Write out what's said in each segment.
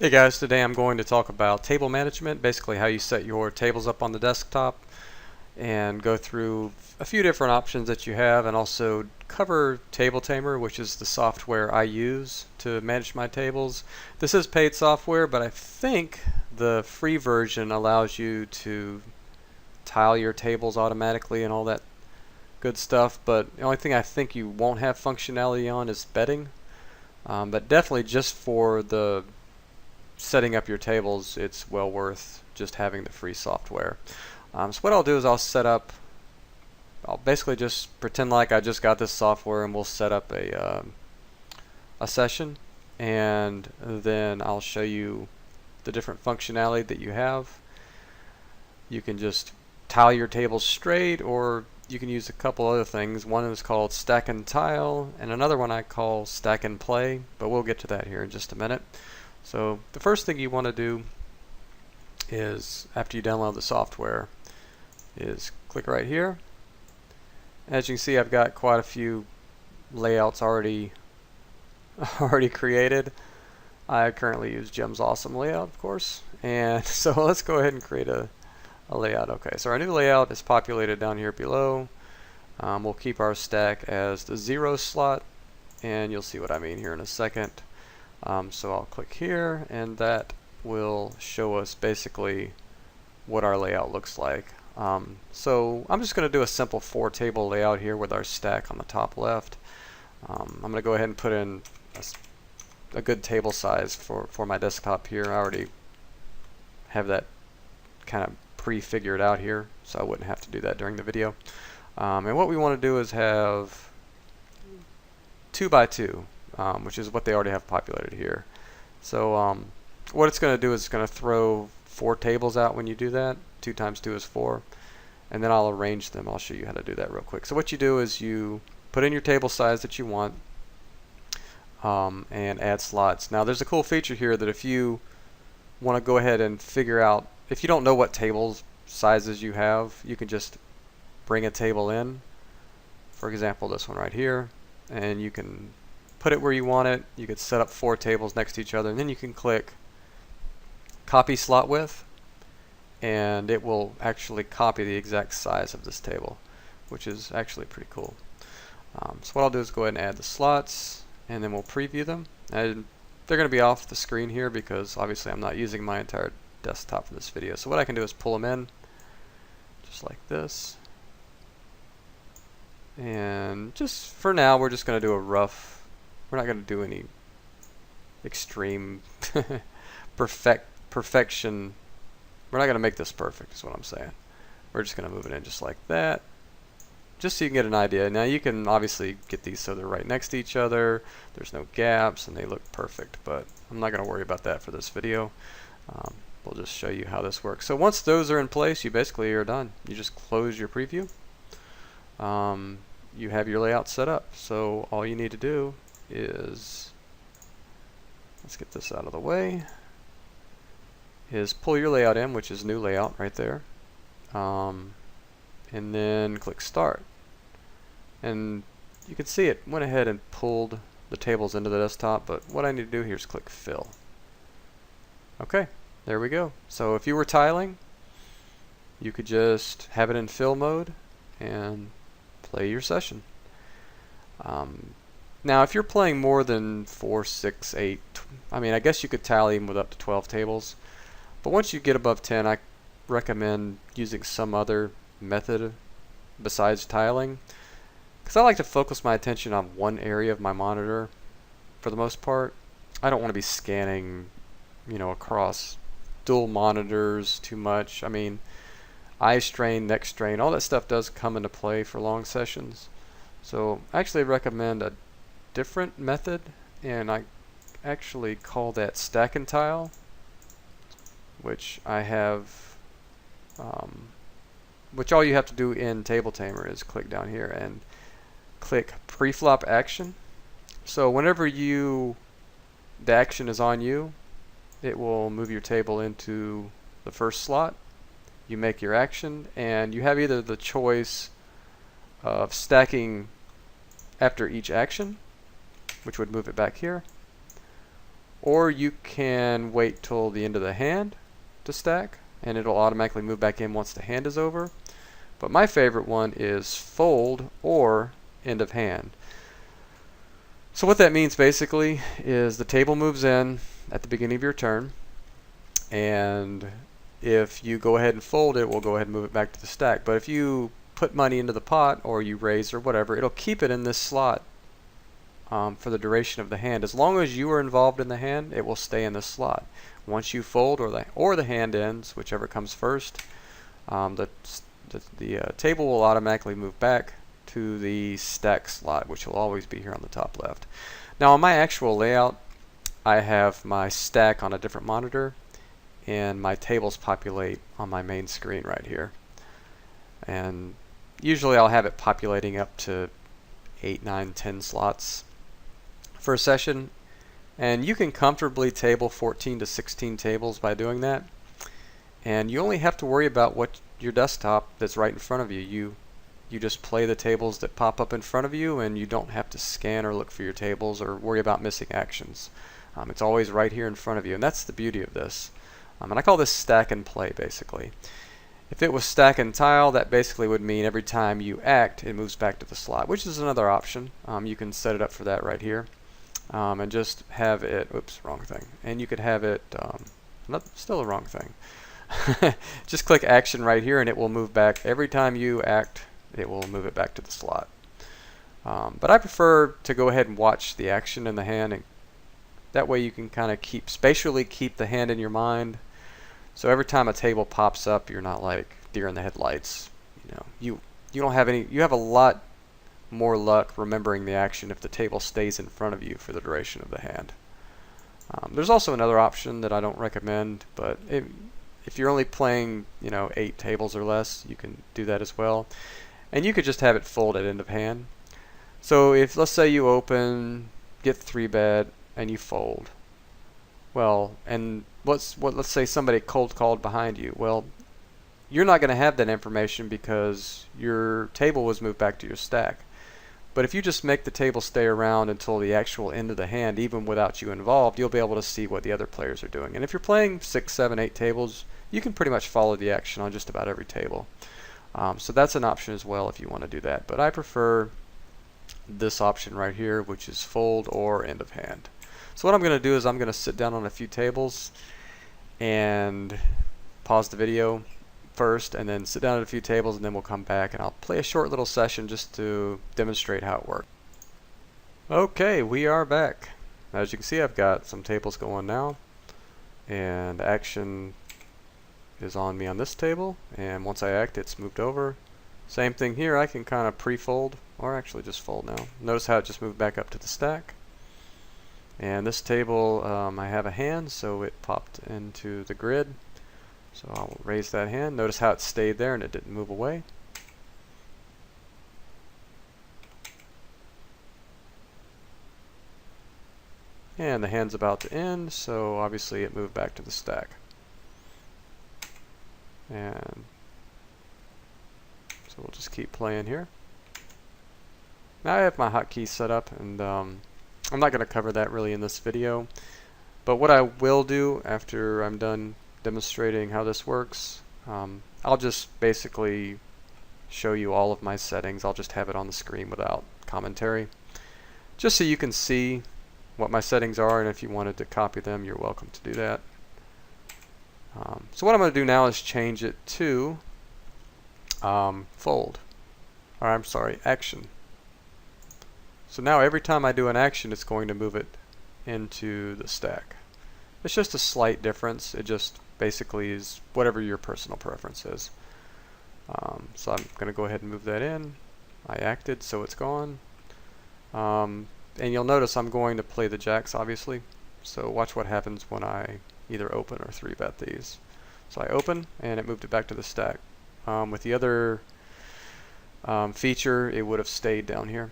Hey guys, today I'm going to talk about table management, basically how you set your tables up on the desktop, and go through a few different options that you have, and also cover Table Tamer, which is the software I use to manage my tables. This is paid software, but I think the free version allows you to tile your tables automatically and all that good stuff, but the only thing I think you won't have functionality on is bedding. But definitely just for the setting up your tables, it's well worth just having the free software. So what I'll do is I'll basically just pretend like I just got this software, and we'll set up a session, and then I'll show you the different functionality that you have. You can just tile your tables straight, or you can use a couple other things. One is called stack and tile, and another one I call stack and play, but we'll get to that here in just a minute. So the first thing you want to do is, after you download the software, is click right here. As you can see, I've got quite a few layouts already created. I currently use Jim's awesome layout, of course, and so let's go ahead and create a layout. Okay, so our new layout is populated down here below. We'll keep our stack as the 0 slot, and you'll see what I mean here in a second. So I'll click here, and that will show us basically what our layout looks like. So I'm just going to do a simple 4-table layout here with our stack on the top left. I'm going to go ahead and put in a good table size for my desktop here. I already have that kind of pre-figured out here, so I wouldn't have to do that during the video. And what we want to do is have 2 by 2. Which is what they already have populated here. So what it's going to do is it's going to throw 4 tables out when you do that. 2 times 2 is 4. And then I'll arrange them. I'll show you how to do that real quick. So what you do is you put in your table size that you want, and add slots. Now there's a cool feature here that if you want to go ahead and figure out, if you don't know what tables sizes you have, you can just bring a table in. For example, this one right here, and you can put it where you want it. You could set up 4 tables next to each other, and then you can click copy slot width, and it will actually copy the exact size of this table, which is actually pretty cool. So what I'll do is go ahead and add the slots, and then we'll preview them. And they're going to be off the screen here because obviously I'm not using my entire desktop for this video. So what I can do is pull them in just like this, and just for now we're just going to do a rough. We're not going to do any extreme perfection. We're not going to make this perfect, is what I'm saying. We're just going to move it in just like that, just so you can get an idea. Now you can obviously get these so they're right next to each other. There's no gaps, and they look perfect, but I'm not going to worry about that for this video. We'll just show you how this works. So once those are in place, you basically are done. You just close your preview. You have your layout set up. So all you need to do is, let's get this out of the way, is pull your layout in, which is new layout right there, and then click start, and you can see it went ahead and pulled the tables into the desktop, but what I need to do here is click fill. Okay, there we go. So if you were tiling, you could just have it in fill mode and play your session. Now, if you're playing more than 4, 6, 8, I mean, I guess you could tile even with up to 12 tables. But once you get above 10, I recommend using some other method besides tiling, because I like to focus my attention on one area of my monitor for the most part. I don't want to be scanning, across dual monitors too much. I mean, eye strain, neck strain, all that stuff does come into play for long sessions. So I actually recommend a different method, and I actually call that stack and tile, which I have, which all you have to do in Table Tamer is click down here and click preflop action. So whenever the action is on you, it will move your table into the first slot. You make your action, and you have either the choice of stacking after each action, which would move it back here, or you can wait till the end of the hand to stack, and it'll automatically move back in once the hand is over. But my favorite one is fold or end of hand. So what that means basically is the table moves in at the beginning of your turn, and if you go ahead and fold it, we'll go ahead and move it back to the stack. But if you put money into the pot or you raise or whatever, it'll keep it in this slot for the duration of the hand. As long as you are involved in the hand, it will stay in this slot. Once you fold or the hand ends, whichever comes first, the table will automatically move back to the stack slot, which will always be here on the top left. Now on my actual layout, I have my stack on a different monitor, and my tables populate on my main screen right here. And usually I'll have it populating up to 8, 9, 10 slots for a session, and you can comfortably table 14 to 16 tables by doing that. And you only have to worry about what your desktop that's right in front of you. You just play the tables that pop up in front of you, and you don't have to scan or look for your tables or worry about missing actions. It's always right here in front of you, and that's the beauty of this. And I call this stack and play basically. If it was stack and tile, that basically would mean every time you act, it moves back to the slot, which is another option. You can set it up for that right here, and just have it, oops, wrong thing. And you could have it, still the wrong thing. Just click action right here and it will move back. Every time you act, it will move it back to the slot. But I prefer to go ahead and watch the action in the hand, and that way you can kind of spatially keep the hand in your mind. So every time a table pops up, you're not like deer in the headlights. You don't have any. You have a lot more luck remembering the action if the table stays in front of you for the duration of the hand. There's also another option that I don't recommend, but if you're only playing 8 tables or less, you can do that as well. And you could just have it fold at end of hand. So if, let's say you open, get 3-bet, and you fold. Well, and let's say somebody cold called behind you. Well, you're not going to have that information because your table was moved back to your stack. But if you just make the table stay around until the actual end of the hand, even without you involved, you'll be able to see what the other players are doing. And if you're playing 6, 7, 8 tables, you can pretty much follow the action on just about every table. So that's an option as well if you want to do that. But I prefer this option right here, which is fold or end of hand. So what I'm going to do is I'm going to sit down on a few tables and pause the video first, and then sit down at a few tables, and then we'll come back and I'll play a short little session just to demonstrate how it works. Okay, we are back. As you can see, I've got some tables going now, and action is on me on this table, and once I act, it's moved over. Same thing here, I can kind of pre-fold, or actually just fold now. Notice how it just moved back up to the stack. And this table, I have a hand, so it popped into the grid. So I'll raise that hand. Notice how it stayed there and it didn't move away. And the hand's about to end, so obviously it moved back to the stack. And so we'll just keep playing here. Now I have my hotkeys set up, and I'm not going to cover that really in this video. But what I will do after I'm done demonstrating how this works, I'll just basically show you all of my settings. I'll just have it on the screen without commentary, just so you can see what my settings are, and if you wanted to copy them, you're welcome to do that. So what I'm going to do now is change it to fold, or I'm sorry, action. So now every time I do an action, it's going to move it into the stack. It's just a slight difference. It just basically is whatever your personal preference is. So I'm going to go ahead and move that in. I acted, so it's gone. And you'll notice I'm going to play the jacks, obviously. So watch what happens when I either open or 3-bet these. So I open, and it moved it back to the stack. With the other feature, it would have stayed down here.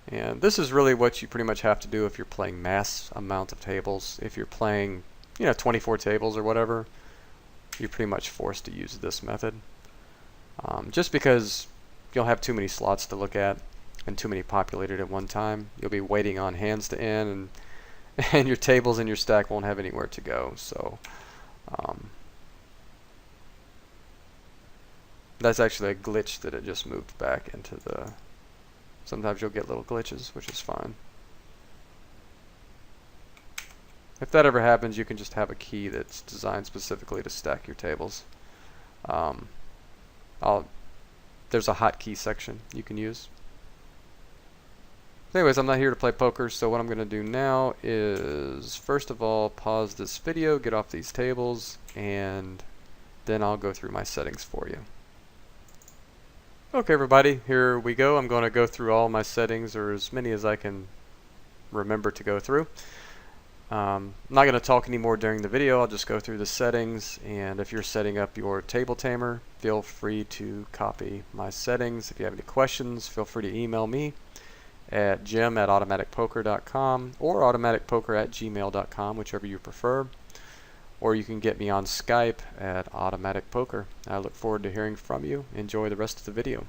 And this is really what you pretty much have to do if you're playing mass amount of tables. If you're playing 24 tables or whatever, you're pretty much forced to use this method. Just because you'll have too many slots to look at and too many populated at one time. You'll be waiting on hands to end, and and your tables in your stack won't have anywhere to go. So that's actually a glitch that it just moved back into the... Sometimes you'll get little glitches, which is fine. If that ever happens, you can just have a key that's designed specifically to stack your tables. There's a hotkey section you can use. Anyways, I'm not here to play poker, so what I'm going to do now is, first of all, pause this video, get off these tables, and then I'll go through my settings for you. Okay, everybody, here we go. I'm going to go through all my settings, or as many as I can remember to go through. I'm not going to talk anymore during the video. I'll just go through the settings, and if you're setting up your Table Tamer, feel free to copy my settings. If you have any questions, feel free to email me at jim@automaticpoker.com or automaticpoker@gmail.com, whichever you prefer. Or you can get me on Skype at Automatic Poker. I look forward to hearing from you. Enjoy the rest of the video.